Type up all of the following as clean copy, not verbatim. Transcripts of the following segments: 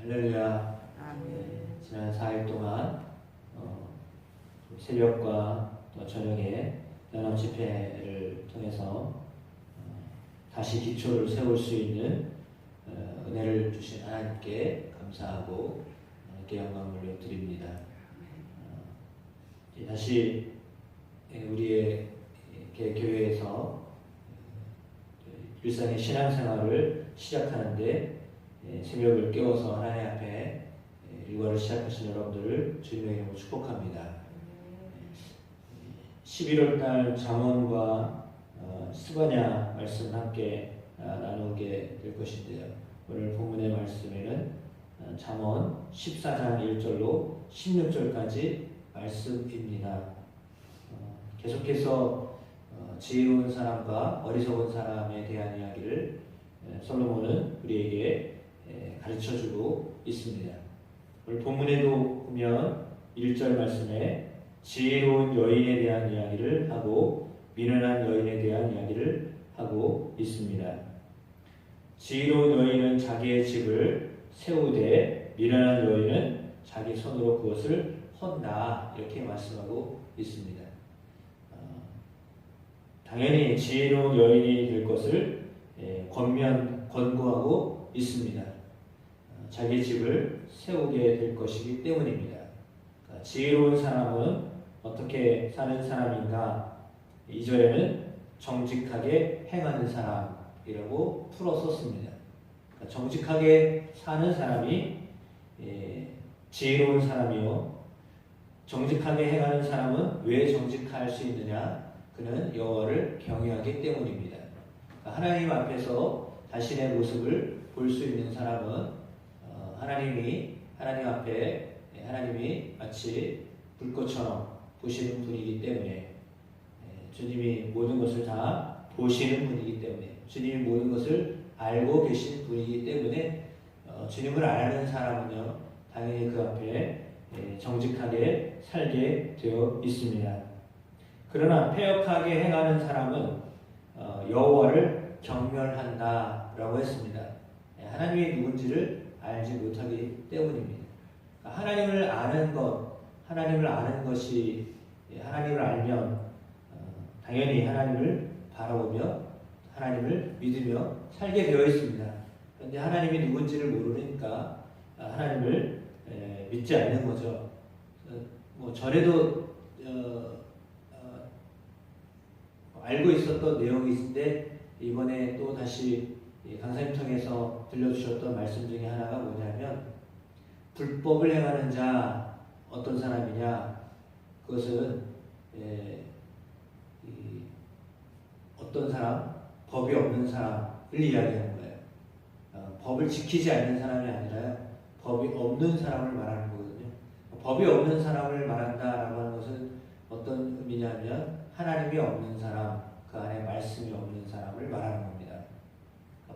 할렐루야. 지난 4일 동안 새벽과 또 저녁에 연합 집회를 통해서 다시 기초를 세울 수 있는 은혜를 주신 하나님께 감사하고 하나님께 영광을 드립니다. 다시 우리의 교회에서 일상의 신앙생활을 시작하는데 새벽을 깨워서 하나님 앞에 일과를 시작하신 여러분들을 주님의 이름으로 축복합니다. 11월달 잠언과 스바냐 말씀 함께 나누게 될 것인데요. 오늘 본문의 말씀에는 잠언 14장 1절로 16절까지 말씀입니다. 계속해서 지혜로운 사람과 어리석은 사람에 대한 이야기를 솔로몬은 우리에게 가르쳐주고 있습니다. 오늘 본문에도 보면 1절 말씀에 지혜로운 여인에 대한 이야기를 하고 미련한 여인에 대한 이야기를 하고 있습니다. 지혜로운 여인은 자기의 집을 세우되 미련한 여인은 자기 손으로 그것을 헌다, 이렇게 말씀하고 있습니다. 당연히 지혜로운 여인이 될 것을 권고하고 있습니다. 자기 집을 세우게 될 것이기 때문입니다. 지혜로운 사람은 어떻게 사는 사람인가? 2절에는 정직하게 행하는 사람이라고 풀어 썼습니다. 정직하게 사는 사람이 지혜로운 사람이요, 정직하게 행하는 사람은 왜 정직할 수 있느냐? 그는 여호와를 경외하기 때문입니다. 하나님 앞에서 자신의 모습을 볼 수 있는 사람은 하나님 앞에 하나님이 마치 불꽃처럼 보시는 분이기 때문에, 주님이 모든 것을 다 보시는 분이기 때문에, 주님이 모든 것을 알고 계신 분이기 때문에 주님을 아는 사람은요 당연히 그 앞에 정직하게 살게 되어 있습니다. 그러나 패역하게 행하는 사람은 여호와를 경멸한다라고 했습니다. 하나님이 누군지를 알지 못하기 때문입니다. 하나님을 아는 것이, 하나님을 알면 당연히 하나님을 바라보며 하나님을 믿으며 살게 되어 있습니다. 그런데 하나님이 누군지를 모르니까 하나님을 믿지 않는 거죠. 전에도 알고 있었던 내용인데 이번에 또 다시 강사님 통해서 들려주셨던 말씀 중에 하나가 뭐냐면, 불법을 행하는 자 어떤 사람이냐, 그것은 어떤 사람, 법이 없는 사람을 이야기하는 거예요. 법을 지키지 않는 사람이 아니라 법이 없는 사람을 말하는 거거든요. 법이 없는 사람을 말한다라고 하는 것은 어떤 의미냐면 하나님이 없는 사람, 그 안에 말씀이 없는 사람을 말하는 겁니다.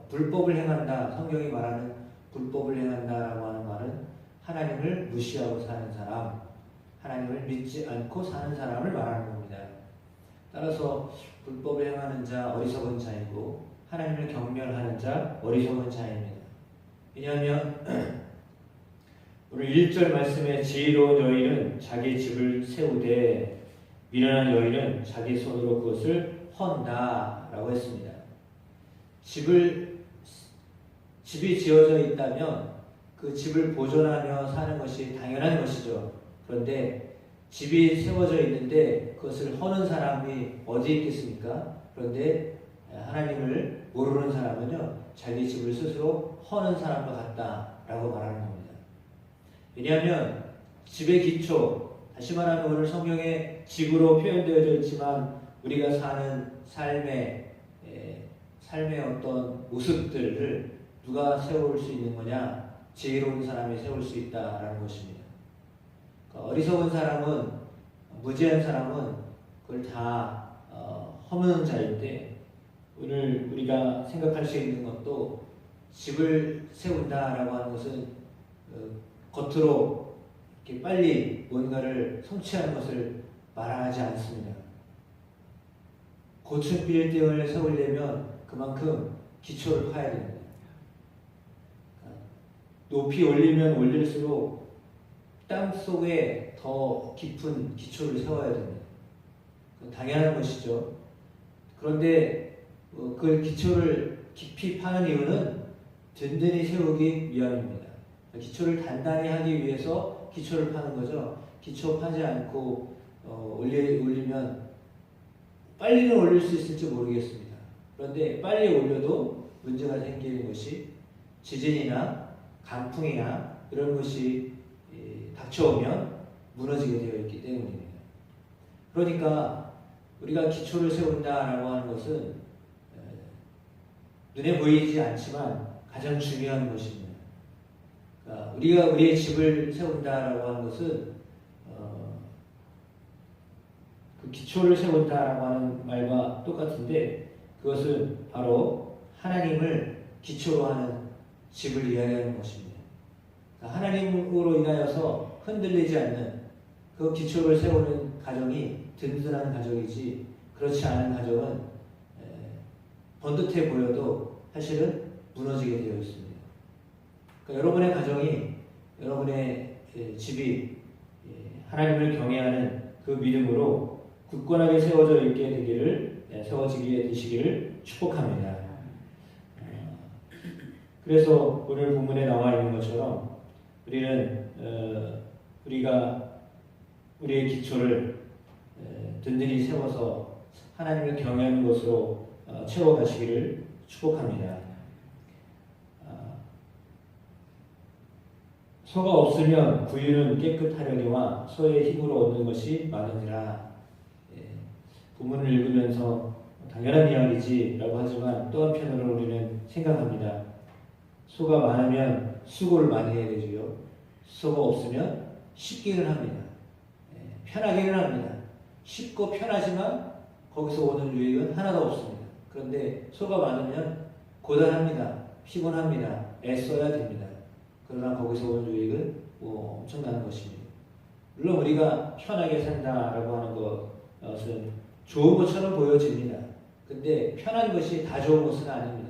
불법을 행한다, 성경이 말하는 불법을 행한다라고 하는 말은 하나님을 무시하고 사는 사람, 하나님을 믿지 않고 사는 사람을 말하는 겁니다. 따라서 불법을 행하는 자 어리석은 자이고 하나님을 경멸하는 자 어리석은 자입니다. 왜냐하면 오늘 1절 말씀에 지혜로운 여인은 자기 집을 세우되 미련한 여인은 자기 손으로 그것을 헌다라고 했습니다. 집이 지어져 있다면 그 집을 보존하며 사는 것이 당연한 것이죠. 그런데 집이 세워져 있는데 그것을 허는 사람이 어디 있겠습니까? 그런데 하나님을 모르는 사람은요 자기 집을 스스로 허는 사람과 같다라고 말하는 겁니다. 왜냐하면 집의 기초, 다시 말하면 오늘 성경에 집으로 표현되어져 있지만 우리가 사는 삶의 어떤 모습들을 누가 세울 수 있는 거냐? 지혜로운 사람이 세울 수 있다라는 것입니다. 어리석은 사람은, 무지한 사람은 그걸 다 허무는 자인데, 오늘 우리가 생각할 수 있는 것도 집을 세운다라고 하는 것은 겉으로 이렇게 빨리 뭔가를 성취하는 것을 말하지 않습니다. 고층 빌딩을 세우려면 그만큼 기초를 파야 됩니다. 높이 올리면 올릴수록 땅 속에 더 깊은 기초를 세워야 됩니다. 당연한 것이죠. 그런데 그 기초를 깊이 파는 이유는 든든히 세우기 위함입니다. 기초를 단단히 하기 위해서 기초를 파는 거죠. 기초 파지 않고 올리면 빨리는 올릴 수 있을지 모르겠습니다. 그런데 빨리 올려도 문제가 생기는 것이 지진이나 강풍이나 이런 것이 닥쳐오면 무너지게 되어 있기 때문입니다. 그러니까 우리가 기초를 세운다라고 하는 것은 눈에 보이지 않지만 가장 중요한 것입니다. 그러니까 우리가 우리의 집을 세운다라고 하는 것은 그 기초를 세운다라고 하는 말과 똑같은데 그것은 바로 하나님을 기초로 하는 집을 이야기하는 것입니다. 그러니까 하나님으로 인하여서 흔들리지 않는 그 기초를 세우는 가정이 든든한 가정이지 그렇지 않은 가정은 번듯해 보여도 사실은 무너지게 되어 있습니다. 그러니까 여러분의 가정이 여러분의 집이 하나님을 경외하는 그 믿음으로 굳건하게 세워지게 되시기를 축복합니다. 그래서 오늘 본문에 나와 있는 것처럼 우리는 우리가 우리의 기초를 든든히 세워서 하나님을 경외하는 것으로 채워가시기를 축복합니다. 소가 없으면 구유는 깨끗하려니와 소의 힘으로 얻는 것이 많으니라. 본문을 읽으면서 당연한 이야기지라고 하지만 또 한편으로 우리는 생각합니다. 소가 많으면 수고를 많이 해야 되지요. 소가 없으면 쉽기는 합니다. 편하기는 합니다. 쉽고 편하지만 거기서 오는 유익은 하나도 없습니다. 그런데 소가 많으면 고단합니다. 피곤합니다. 애써야 됩니다. 그러나 거기서 오는 유익은 엄청난 것입니다. 물론 우리가 편하게 산다라고 하는 것은 좋은 것처럼 보여집니다. 근데 편한 것이 다 좋은 것은 아닙니다.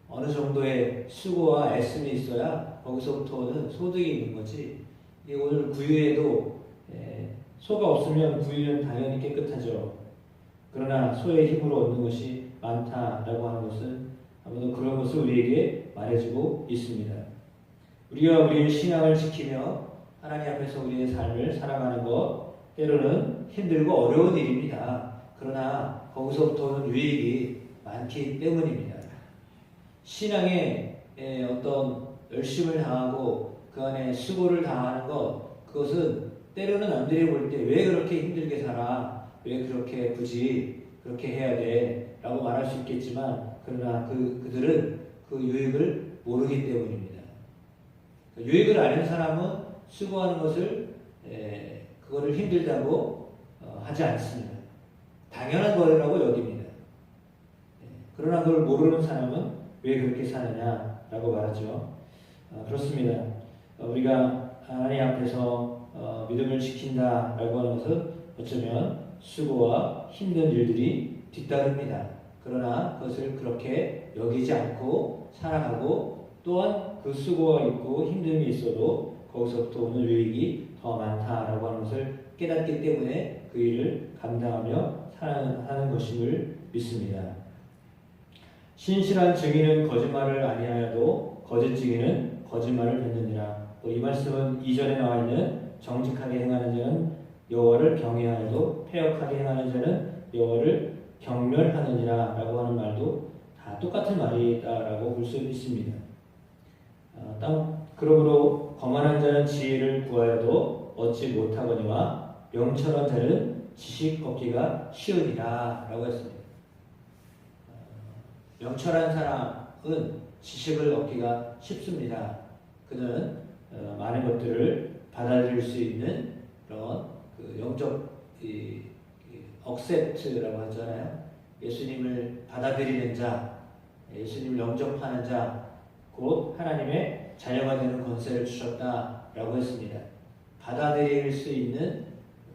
어느 정도의 수고와 애씀이 있어야 거기서부터 오는 소득이 있는 거지. 오늘 구유에도 소가 없으면 구유는 당연히 깨끗하죠. 그러나 소의 힘으로 얻는 것이 많다라고 하는 것은 아무도 그런 것을 우리에게 말해주고 있습니다. 우리가 우리의 신앙을 지키며 하나님 앞에서 우리의 삶을 살아가는 것 때로는 힘들고 어려운 일입니다. 그러나 거기서부터 오는 유익이 많기 때문입니다. 신앙에 어떤 열심을 다하고 그 안에 수고를 다하는 것 그것은 때로는 남들이 볼 때 왜 그렇게 힘들게 살아? 왜 그렇게 굳이 그렇게 해야 돼? 라고 말할 수 있겠지만 그러나 그들은 그 유익을 모르기 때문입니다. 유익을 아는 사람은 수고하는 것을 그거를 힘들다고 하지 않습니다. 당연한 거라고 여깁니다. 그러나 그걸 모르는 사람은 왜 그렇게 사느냐라고 말하죠. 그렇습니다. 우리가 하나님 앞에서 믿음을 지킨다라고 하는 것은 어쩌면 수고와 힘든 일들이 뒤따릅니다. 그러나 그것을 그렇게 여기지 않고 살아가고 또한 그 수고가 있고 힘듦이 있어도 거기서부터 오는 유익이 더 많다라고 하는 것을 깨닫기 때문에 그 일을 감당하며 살아가는 것임을 믿습니다. 신실한 증인은 거짓말을 아니하여도 거짓 증인은 거짓말을 뱉느니라. 이 말씀은 이전에 나와 있는 정직하게 행하는 자는 여호와를 경외하여도 패역하게 행하는 자는 여호와를 경멸하느니라 라고 하는 말도 다 똑같은 말이다라고 볼 수 있습니다. 그러므로 거만한 자는 지혜를 구하여도 얻지 못하거니와 명철한 자는 지식 얻기가 쉬우니라 라고 했습니다. 명철한 사람은 지식을 얻기가 쉽습니다. 그는 많은 것들을 받아들일 수 있는 그런 영적 억셉트라고 하잖아요. 예수님을 받아들이는 자, 예수님을 영접하는 자, 곧 하나님의 자녀가 되는 권세를 주셨다라고 했습니다. 받아들일 수 있는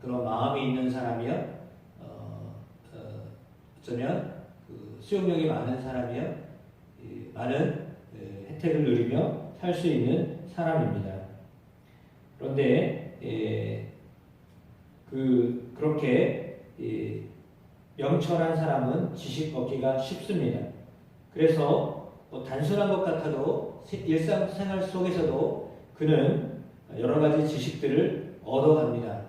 그런 마음이 있는 사람이요, 어쩌면 수용력이 많은 사람이요, 많은 혜택을 누리며 살 수 있는 사람입니다. 그런데 그렇게 명철한 사람은 지식 얻기가 쉽습니다. 그래서 단순한 것 같아도 일상생활 속에서도 그는 여러 가지 지식들을 얻어갑니다.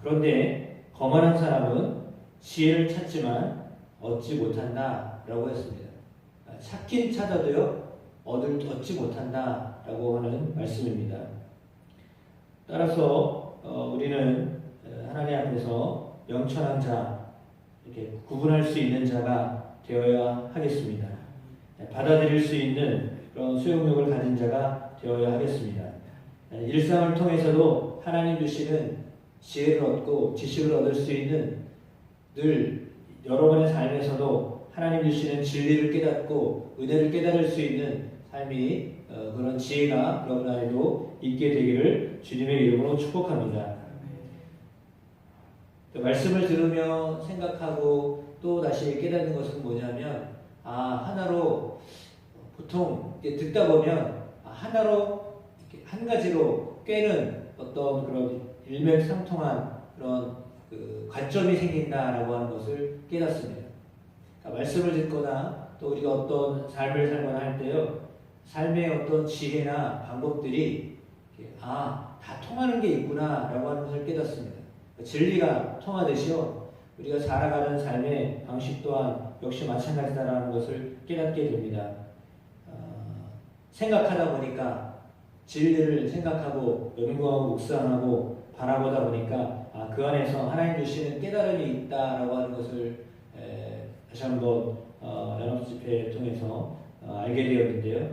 그런데 거만한 사람은 지혜를 찾지만 얻지 못한다라고 했습니다. 찾긴 찾아도요 얻지 못한다라고 하는 말씀입니다. 따라서 우리는 하나님 앞에서 명철한 자, 이렇게 구분할 수 있는 자가 되어야 하겠습니다. 받아들일 수 있는 그런 수용력을 가진 자가 되어야 하겠습니다. 일상을 통해서도 하나님 주시는 지혜를 얻고 지식을 얻을 수 있는 늘 여러분의 삶에서도 하나님 주시는 진리를 깨닫고 은혜를 깨달을 수 있는 삶이 그런 지혜가 여러분 안에도 있게 되기를 주님의 이름으로 축복합니다. 말씀을 들으며 생각하고 또 다시 깨닫는 것은 뭐냐면 하나로 보통 듣다 보면 하나로 한 가지로 꿰는 어떤 그런 일맥상통한 그런 관점이 생긴다라고 하는 것을 깨닫습니다. 그러니까 말씀을 듣거나 또 우리가 어떤 삶을 살거나 할 때요, 삶의 어떤 지혜나 방법들이 다 통하는 게 있구나라고 하는 것을 깨닫습니다. 진리가 통하듯이요, 우리가 살아가는 삶의 방식 또한 역시 마찬가지다라는 것을 깨닫게 됩니다. 생각하다 보니까 진리를 생각하고 연구하고 묵상하고 바라보다 보니까 그 안에서 하나님 주시는 깨달음이 있다라고 하는 것을 다시 한번 연합집회 통해서 알게 되었는데요.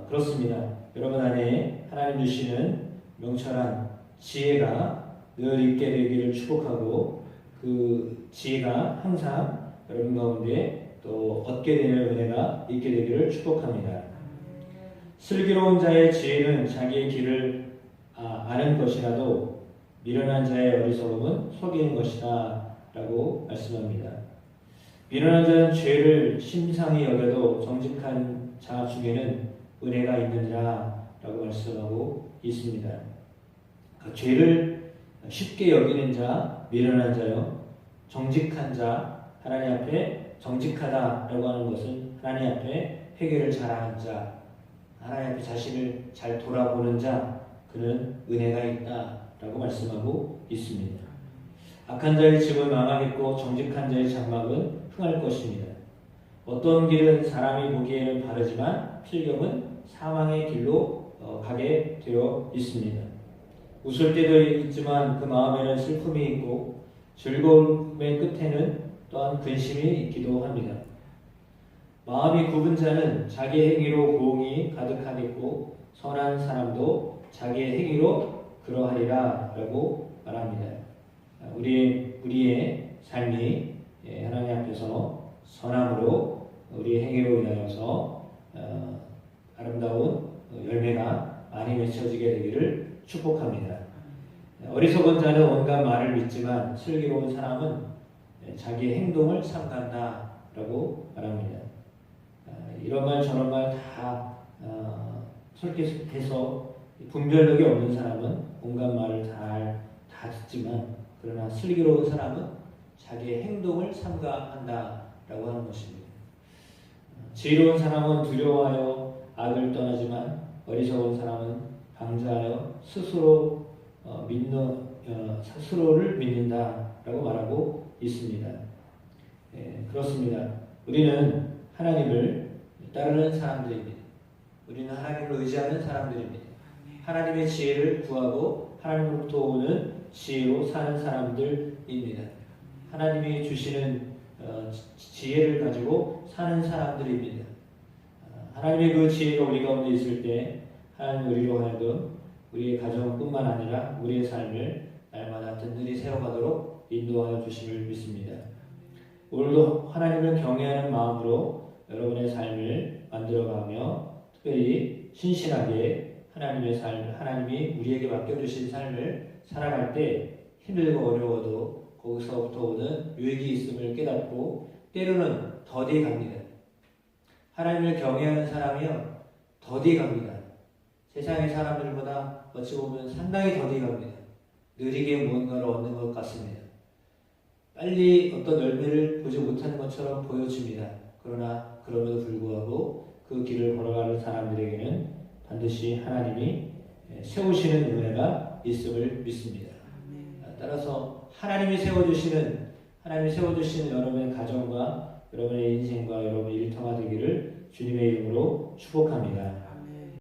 그렇습니다. 여러분 안에 하나님 주시는 명철한 지혜가 늘 있게 되기를 축복하고 그 지혜가 항상 여러분 가운데 또 얻게 되는 은혜가 있게 되기를 축복합니다. 슬기로운 자의 지혜는 자기의 길을 아는 것이라도 미련한 자의 어리석음은 속이는 것이다 라고 말씀합니다. 미련한 자는 죄를 심상히 여겨도 정직한 자 중에는 은혜가 있느니라 라고 말씀하고 있습니다. 죄를 쉽게 여기는 자, 미련한 자요, 정직한 자, 하나님 앞에 정직하다라고 하는 것은 하나님 앞에 회개를 잘하는 자, 하나님 앞에 자신을 잘 돌아보는 자, 그는 은혜가 있다라고 말씀하고 있습니다. 악한 자의 집은 망하겠고 정직한 자의 장막은 흥할 것입니다. 어떤 길은 사람이 보기에는 바르지만 필경은 사망의 길로 가게 되어 있습니다. 웃을 때도 있지만 그 마음에는 슬픔이 있고 즐거움의 끝에는 또한 근심이 있기도 합니다. 마음이 굽은 자는 자기의 행위로 고응이 가득하겠고 선한 사람도 자기의 행위로 그러하리라 라고 말합니다. 우리의 삶이 하나님 앞에서 선함으로 우리의 행위로 인하여서 아름다운 열매가 많이 맺혀지게 되기를 축복합니다. 어리석은 자는 온갖 말을 믿지만 슬기로운 사람은 자기의 행동을 삼간다 라고 말합니다. 이런 말 저런 말 다 솔깃해서 분별력이 없는 사람은 온갖 말을 다 듣지만 그러나 슬기로운 사람은 자기의 행동을 삼가한다 라고 하는 것입니다. 지혜로운 사람은 두려워하여 악을 떠나지만 어리석은 사람은 방자하여 스스로를 믿는다라고 말하고 있습니다. 그렇습니다. 우리는 하나님을 따르는 사람들입니다. 우리는 하나님을 의지하는 사람들입니다. 하나님의 지혜를 구하고 하나님으로부터 오는 지혜로 사는 사람들입니다. 하나님이 주시는 지혜를 가지고 사는 사람들입니다. 하나님의 그 지혜가 우리 가운데 있을 때 하나님 우리로 하여금 우리의 가정뿐만 아니라 우리의 삶을 날마다 든든히 세워가도록 인도하여 주심을 믿습니다. 오늘도 하나님을 경외하는 마음으로 여러분의 삶을 만들어가며 특별히 신실하게 하나님의 삶, 하나님이 우리에게 맡겨주신 삶을 살아갈 때 힘들고 어려워도 거기서부터 오는 유익이 있음을 깨닫고 때로는 더디 갑니다. 하나님을 경외하는 사람이요, 더디 갑니다. 세상의 사람들보다 어찌 보면 상당히 더디 갑니다. 느리게 무언가를 얻는 것 같습니다. 빨리 어떤 열매를 보지 못하는 것처럼 보여집니다. 그러나 그럼에도 불구하고 그 길을 걸어가는 사람들에게는 반드시 하나님이 세우시는 은혜가 있음을 믿습니다. 따라서 하나님이 세워주시는 여러분의 가정과 여러분의 인생과 여러분의 일터가 되기를 주님의 이름으로 축복합니다.